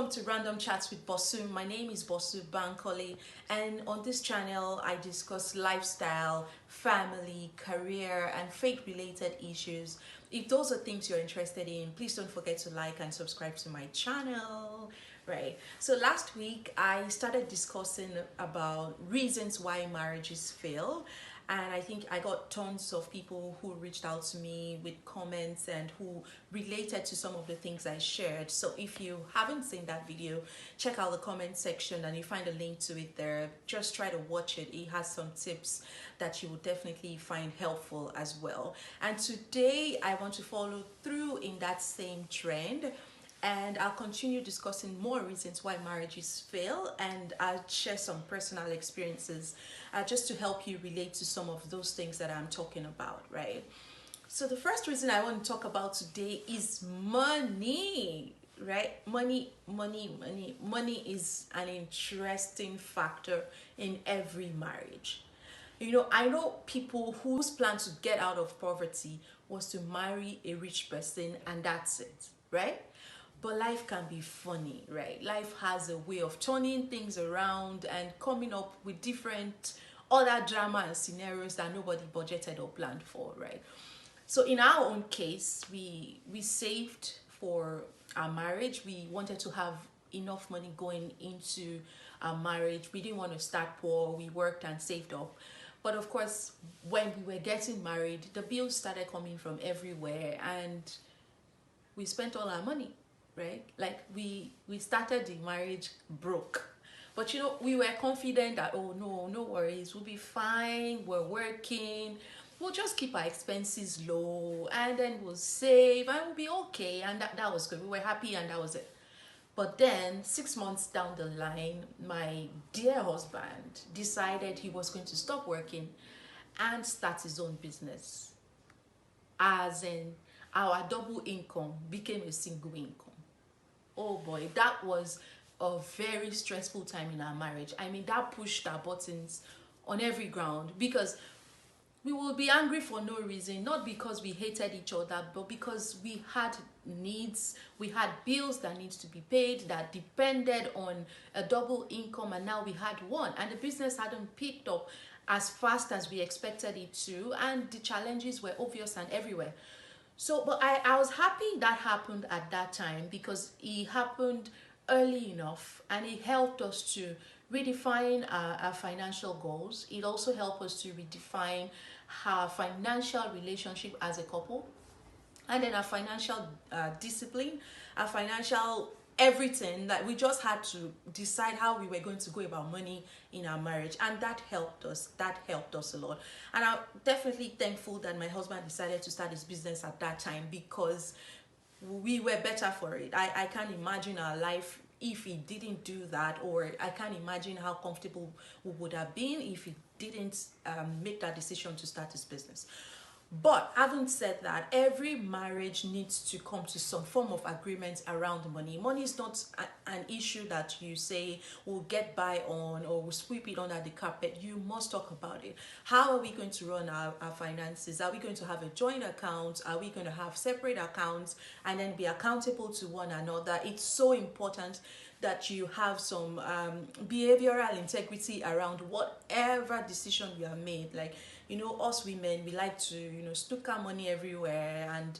welcome to Random Chats with Bosu. My name is Bosu Bankole, and on this channel I discuss lifestyle, family, career and faith related issues. If those are things you're interested in, please don't forget to like and subscribe to my channel. Right. So last week I started discussing about reasons why marriages fail, and I think I got tons of people who reached out to me with comments and who related to some of the things I shared. So if you haven't seen that video, check out the comment section and you find a link to it there. Just try to watch it. It has some tips that you will definitely find helpful as well. And today I want to follow through in that same trend, and I'll continue discussing more reasons why marriages fail, and I'll share some personal experiences just to help you relate to some of those things that I'm talking about, right? So the first reason I want to talk about today is money, right? Money is an interesting factor in every marriage. I know people whose plan to get out of poverty was to marry a rich person and that's it, right? But life can be funny, right? Life has a way of turning things around and coming up with different other drama and scenarios that nobody budgeted or planned for, right? So in our own case, we saved for our marriage. We wanted to have enough money going into our marriage. We didn't want to start poor. We worked and saved up. But of course, when we were getting married, the bills started coming from everywhere and we spent all our money, right? Like we started the marriage broke. But we were confident that, oh no worries, we'll be fine, we're working, we'll just keep our expenses low and then we'll save and we'll be okay. And that was good. We were happy and that was it. But then 6 months down the line, my dear husband decided he was going to stop working and start his own business. As in, our double income became a single income. Oh boy, that was a very stressful time in our marriage. I mean, that pushed our buttons on every ground because we will be angry for no reason, not because we hated each other, but because we had needs, we had bills that needs to be paid that depended on a double income, and now we had one, and the business hadn't picked up as fast as we expected it to, and the challenges were obvious and everywhere. So, but I was happy that happened at that time because it happened early enough and it helped us to redefine our financial goals. It also helped us to redefine our financial relationship as a couple, and then our financial discipline, our financial everything. That we just had to decide how we were going to go about money in our marriage, and that helped us a lot. And I'm definitely thankful that my husband decided to start his business at that time because we were better for it. I can't imagine our life if he didn't do that, or I can't imagine how comfortable we would have been if he didn't make that decision to start his business. But having said that, every marriage needs to come to some form of agreement around money. Money is not an issue that you say we'll get by on or we'll sweep it under the carpet. You must talk about it. How are we going to run our finances? Are we going to have a joint account? Are we going to have separate accounts and then be accountable to one another? It's so important that you have some behavioral integrity around whatever decision you have made. Like, us women, we like to, stook our money everywhere and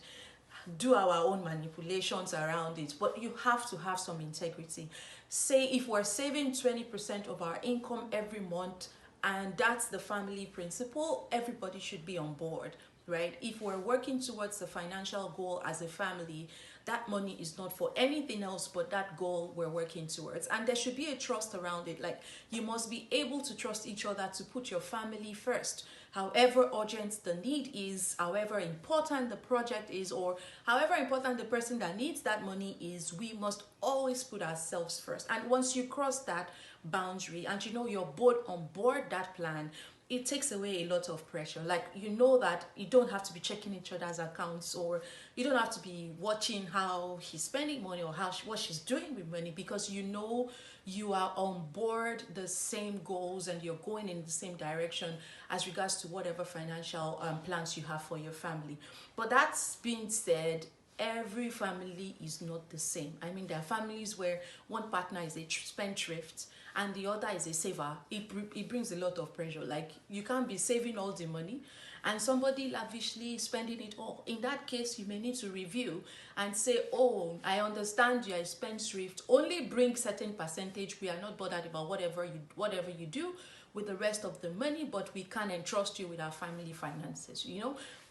do our own manipulations around it. But you have to have some integrity. Say if we're saving 20% of our income every month, and that's the family principle, everybody should be on board, right? If we're working towards the financial goal as a family, that money is not for anything else but that goal we're working towards. And there should be a trust around it. Like, you must be able to trust each other to put your family first. However urgent the need is, however important the project is, or however important the person that needs that money is, we must always put ourselves first. And once you cross that boundary and you're both on board that plan, it takes away a lot of pressure. Like, that you don't have to be checking each other's accounts, or you don't have to be watching how he's spending money or what she's doing with money, because you are on board the same goals and you're going in the same direction as regards to whatever financial plans you have for your family. But that's being said, every family is not the same. I mean, there are families where one partner is a spendthrift and the other is a saver. It brings a lot of pressure. Like, you can't be saving all the money and somebody lavishly spending it all. In that case, you may need to review and say, oh, I understand you're a spendthrift. Only bring certain percentage. We are not bothered about whatever you do with the rest of the money, but we can entrust you with our family finances.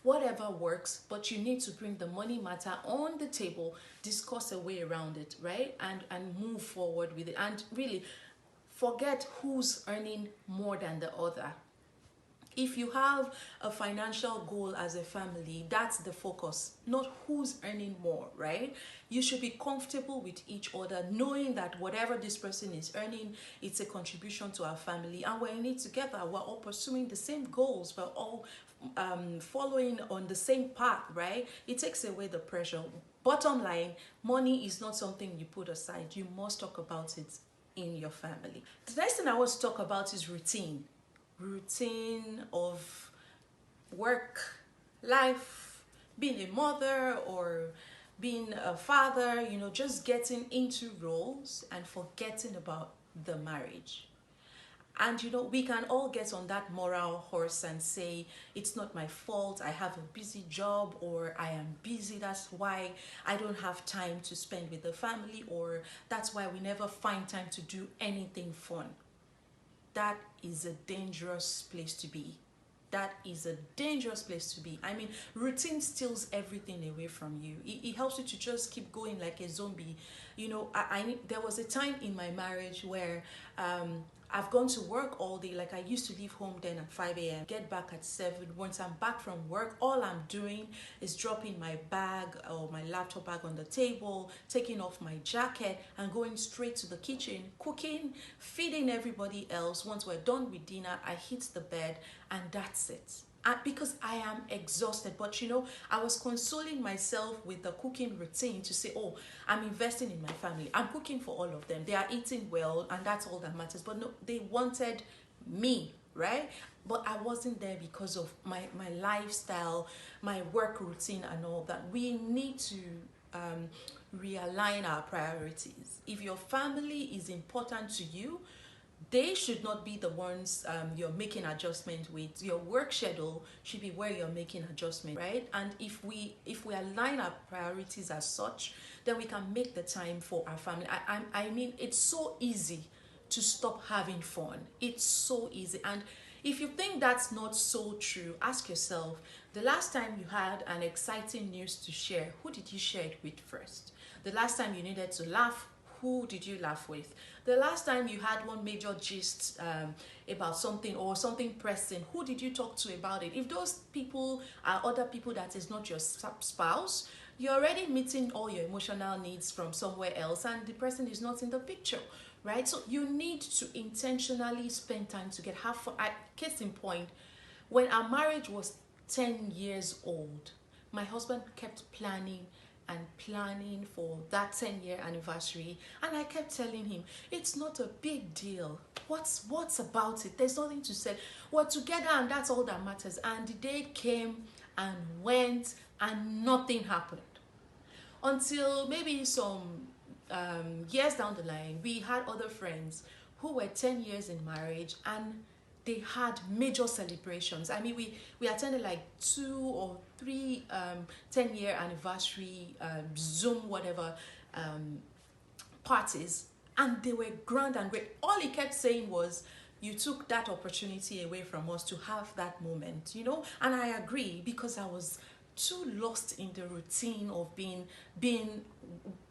Whatever works, but you need to bring the money matter on the table, discuss a way around it, right? And move forward with it, and really forget who's earning more than the other. If you have a financial goal as a family, that's the focus, not who's earning more, right? You should be comfortable with each other, knowing that whatever this person is earning, it's a contribution to our family, and we're in it together. We're all pursuing the same goals. We're all following on the same path, right? It takes away the pressure. Bottom line, money is not something you put aside. You must talk about it in your family. The next thing I want to talk about is routine of work, life, being a mother or being a father, just getting into roles and forgetting about the marriage. And we can all get on that moral horse and say, it's not my fault, I have a busy job, or I am busy, that's why I don't have time to spend with the family, or that's why we never find time to do anything fun. That is a dangerous place to be. That is a dangerous place to be. I mean, routine steals everything away from you. It helps you to just keep going like a zombie. There was a time in my marriage where I've gone to work all day. Like, I used to leave home then at 5 a.m., get back at 7. Once I'm back from work, all I'm doing is dropping my bag or my laptop bag on the table, taking off my jacket and going straight to the kitchen, cooking, feeding everybody else. Once we're done with dinner, I hit the bed and that's it. Because I am exhausted. But I was consoling myself with the cooking routine to say, oh, I'm investing in my family. I'm cooking for all of them. They are eating well, and that's all that matters. But no, they wanted me, right? But I wasn't there because of my lifestyle, my work routine and all that. We need to realign our priorities. If your family is important to you, they should not be the ones you're making adjustment with. Your work schedule should be where you're making adjustment, right? And if we align our priorities as such, then we can make the time for our family. I mean, it's so easy to stop having fun. It's so easy. And if you think that's not so true, ask yourself, the last time you had an exciting news to share, who did you share it with first? The last time you needed to laugh, who did you laugh with? The last time you had one major gist about something or something pressing, who did you talk to about it? If those people are other people that is not your spouse, you're already meeting all your emotional needs from somewhere else and the person is not in the picture, right? So you need to intentionally spend time to have fun. Case in point, when our marriage was 10 years old, my husband kept planning for that 10-year anniversary, and I kept telling him, it's not a big deal. What's about it? There's nothing to say. We're together and that's all that matters. And the day came and went and nothing happened. Until maybe some years down the line, we had other friends who were 10 years in marriage and they had major celebrations. I mean, we attended like 2 or 3 10-year anniversary Zoom whatever parties, and they were grand and great. All he kept saying was, you took that opportunity away from us to have that moment, and I agree, because I was too lost in the routine of being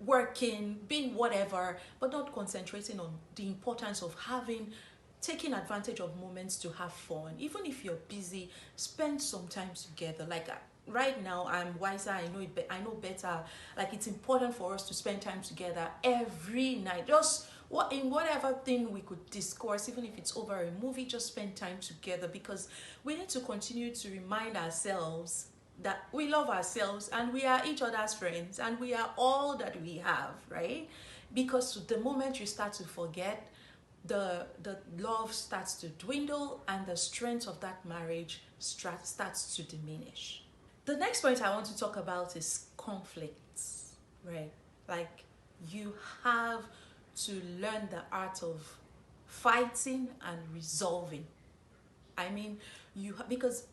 working, being whatever, but not concentrating on the importance of taking advantage of moments to have fun. Even if you're busy, spend some time together. Like, right now, I'm wiser, I know better. Like, it's important for us to spend time together every night. Just in whatever thing we could discuss, even if it's over a movie, just spend time together, because we need to continue to remind ourselves that we love ourselves and we are each other's friends and we are all that we have, right? Because the moment you start to forget, the love starts to dwindle and the strength of that marriage starts to diminish. The next point I want to talk about is conflicts, right? Like, you have to learn the art of fighting and resolving. I mean, because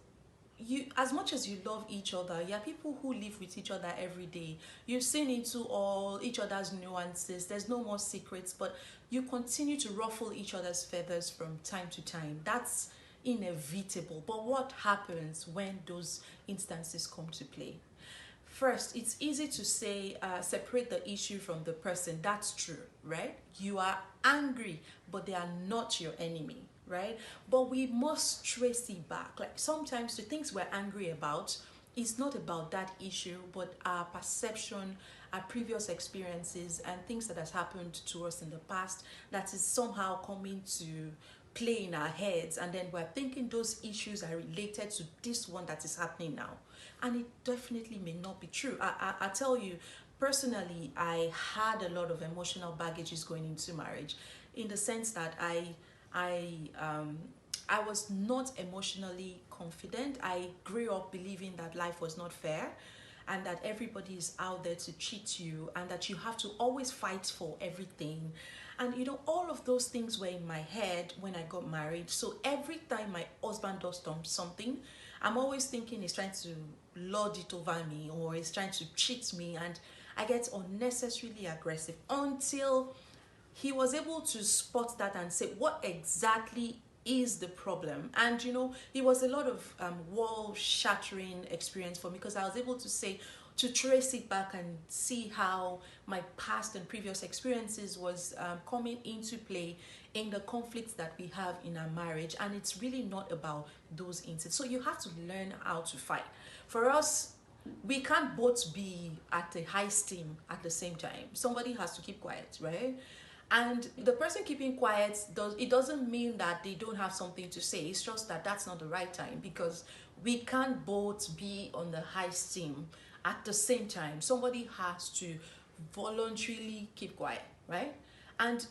you, as much as you love each other, you are people who live with each other every day. You've seen into all each other's nuances. There's no more secrets, but you continue to ruffle each other's feathers from time to time. That's inevitable. But what happens when those instances come to play? First, it's easy to say separate the issue from the person. That's true, right? You are angry, but they are not your enemy, right? But we must trace it back. Like, sometimes the things we're angry about is not about that issue, but our perception, our previous experiences, and things that has happened to us in the past that is somehow coming to play in our heads, and then we're thinking those issues are related to this one that is happening now, and it definitely may not be true. I tell you, personally, I had a lot of emotional baggages going into marriage, in the sense that I I was not emotionally confident. I grew up believing that life was not fair, and that everybody is out there to cheat you, and that you have to always fight for everything. And all of those things were in my head when I got married. So every time my husband does something, I'm always thinking he's trying to lord it over me, or he's trying to cheat me, and I get unnecessarily aggressive, until he was able to spot that and say, what exactly is the problem? And it was a lot of wall shattering experience for me, because I was able to trace it back and see how my past and previous experiences was coming into play in the conflicts that we have in our marriage. And it's really not about those incidents. So you have to learn how to fight. For us, we can't both be at a high steam at the same time. Somebody has to keep quiet, right? And the person keeping quiet, it doesn't mean that they don't have something to say. It's just that that's not the right time, because we can't both be on the high steam at the same time. Somebody has to voluntarily keep quiet, right? And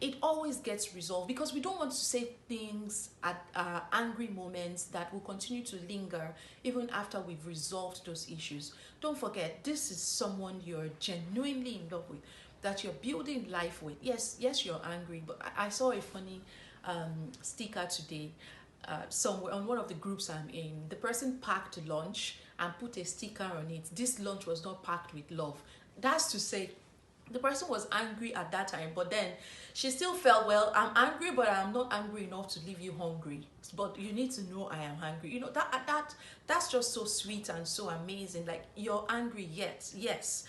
it always gets resolved, because we don't want to say things at angry moments that will continue to linger even after we've resolved those issues. Don't forget, this is someone you're genuinely in love with, that you're building life with. Yes, you're angry, but I saw a funny sticker today somewhere on one of the groups I'm in. The person packed lunch and put a sticker on it. This lunch was not packed with love. That's to say, the person was angry at that time, but then she still felt, well, I'm angry, but I'm not angry enough to leave you hungry. But you need to know I am hungry. That's just so sweet and so amazing. Like, you're angry, yes.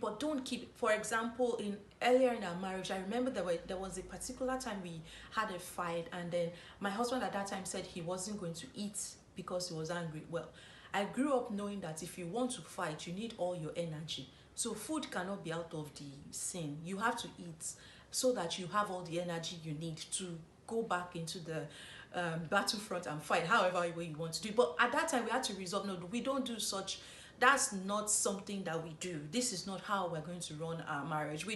But don't keep. For example, earlier in our marriage, I remember there was a particular time we had a fight, and then my husband at that time said he wasn't going to eat because he was angry. Well, I grew up knowing that if you want to fight, you need all your energy. So food cannot be out of the scene. You have to eat so that you have all the energy you need to go back into the battlefront and fight however way you want to do. But at that time, we had to resolve, no, we don't do such. That's not something that we do. This is not how we're going to run our marriage. We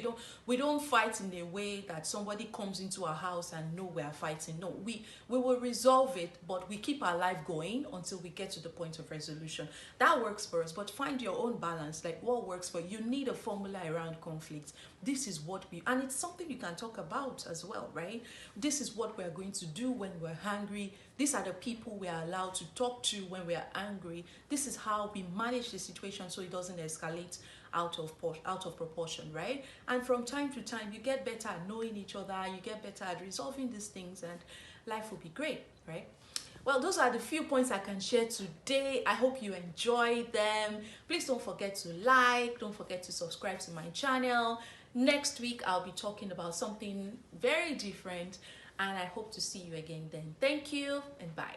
don't fight in a way that somebody comes into our house and know we are fighting. No, we will resolve it, but we keep our life going until we get to the point of resolution. That works for us, but find your own balance. Like, what works for you? You need a formula around conflict. This is what and it's something you can talk about as well, right? This is what we're going to do when we're hungry. These are the people we are allowed to talk to when we are angry. This is how we manage the situation so it doesn't escalate out of proportion, right? And from time to time, you get better at knowing each other, you get better at resolving these things, and life will be great, right? Well, those are the few points I can share today. I hope you enjoyed them. Please don't forget to like, don't forget to subscribe to my channel. Next week, I'll be talking about something very different, and I hope to see you again then. Thank you, and bye.